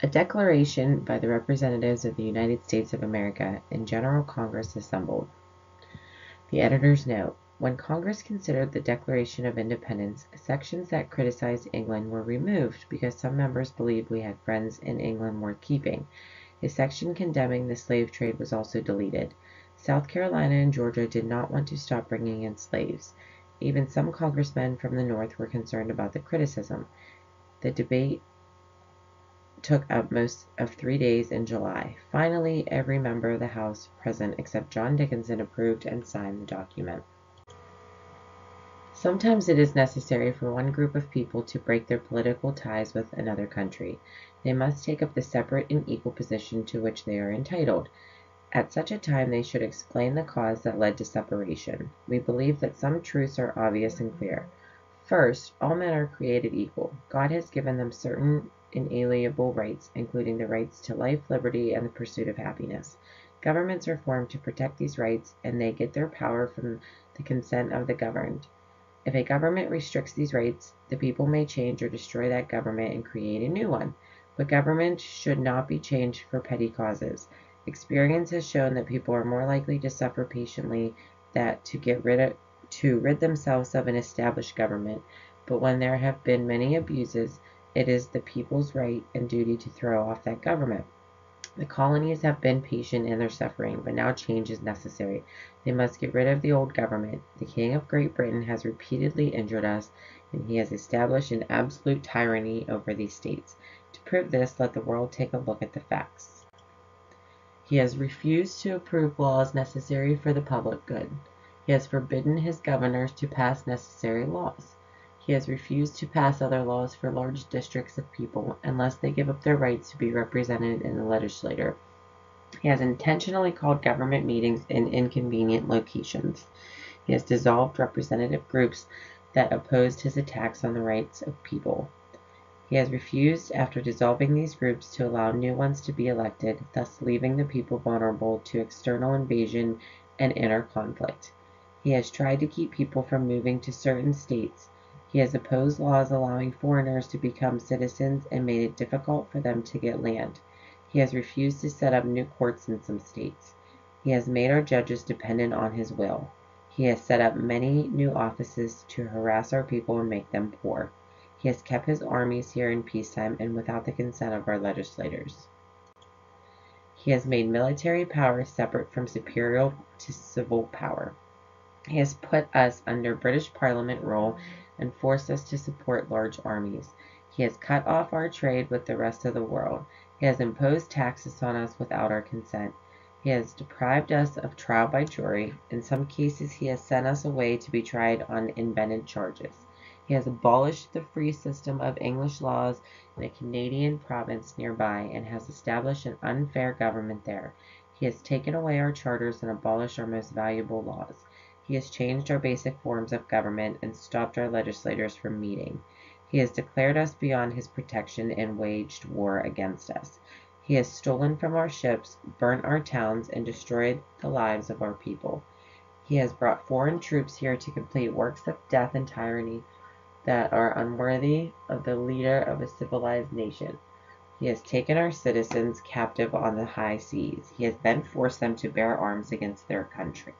A declaration by the representatives of the United States of America in General Congress assembled. The editor's note: when Congress considered the Declaration of Independence, sections that criticized England were removed because some members believed we had friends in England worth keeping. A section condemning the slave trade was also deleted. South Carolina and Georgia did not want to stop bringing in slaves. Even some congressmen from the North were concerned about the criticism. The debate took up most of 3 days in July. Finally, every member of the House present except John Dickinson approved and signed the document. Sometimes it is necessary for one group of people to break their political ties with another country. They must take up the separate and equal position to which they are entitled. At such a time they should explain the cause that led to separation. We believe that some truths are obvious and clear. First, all men are created equal. God has given them certain inalienable rights, including the rights to life, liberty, and the pursuit of happiness. Governments are formed to protect these rights, and they get their power from the consent of the governed. If a government restricts these rights, the people may change or destroy that government and create a new one. But government should not be changed for petty causes. Experience has shown that people are more likely to suffer patiently to rid themselves of an established government, but when there have been many abuses, it is the people's right and duty to throw off that government. The colonies have been patient in their suffering, but now change is necessary. They must get rid of the old government. The King of Great Britain has repeatedly injured us, and he has established an absolute tyranny over these states. To prove this, let the world take a look at the facts. He has refused to approve laws necessary for the public good. He has forbidden his governors to pass necessary laws. He has refused to pass other laws for large districts of people unless they give up their rights to be represented in the legislature. He has intentionally called government meetings in inconvenient locations. He has dissolved representative groups that opposed his attacks on the rights of people. He has refused, after dissolving these groups, to allow new ones to be elected, thus leaving the people vulnerable to external invasion and inner conflict. He has tried to keep people from moving to certain states. He has opposed laws allowing foreigners to become citizens and made it difficult for them to get land. He has refused to set up new courts in some states. He has made our judges dependent on his will. He has set up many new offices to harass our people and make them poor. He has kept his armies here in peacetime and without the consent of our legislators. He has made military power separate from superior to civil power. He has put us under British Parliament rule and forced us to support large armies. He has cut off our trade with the rest of the world. He has imposed taxes on us without our consent. He has deprived us of trial by jury. In some cases, he has sent us away to be tried on invented charges. He has abolished the free system of English laws in a Canadian province nearby and has established an unfair government there. He has taken away our charters and abolished our most valuable laws. He has changed our basic forms of government and stopped our legislators from meeting. He has declared us beyond his protection and waged war against us. He has stolen from our ships, burnt our towns, and destroyed the lives of our people. He has brought foreign troops here to complete works of death and tyranny that are unworthy of the leader of a civilized nation. He has taken our citizens captive on the high seas. He has then forced them to bear arms against their country.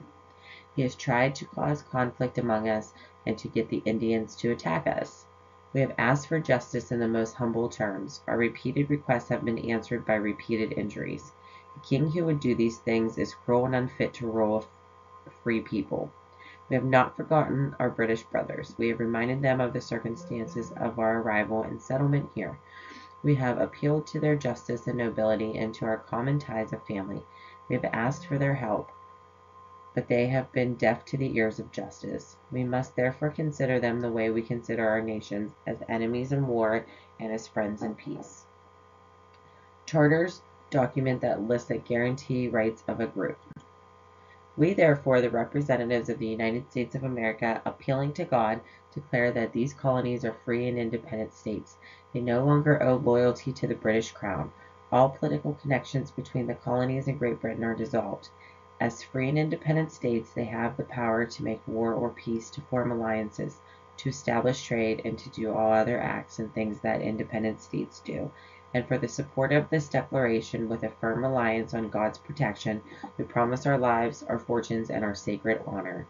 He has tried to cause conflict among us and to get the Indians to attack us. We have asked for justice in the most humble terms. Our repeated requests have been answered by repeated injuries. A king who would do these things is cruel and unfit to rule a free people. We have not forgotten our British brothers. We have reminded them of the circumstances of our arrival and settlement here. We have appealed to their justice and nobility and to our common ties of family. We have asked for their help, but they have been deaf to the ears of justice. We must therefore consider them the way we consider our nations, as enemies in war and as friends in peace. Charters document that lists that guarantee rights of a group. We, therefore, the representatives of the United States of America, appealing to God, declare that these colonies are free and independent states. They no longer owe loyalty to the British Crown. All political connections between the colonies and Great Britain are dissolved. As free and independent states, they have the power to make war or peace, to form alliances. to establish trade, and to do all other acts and things that independent states do. And for the support of this declaration, with a firm reliance on God's protection, we promise our lives, our fortunes, and our sacred honor.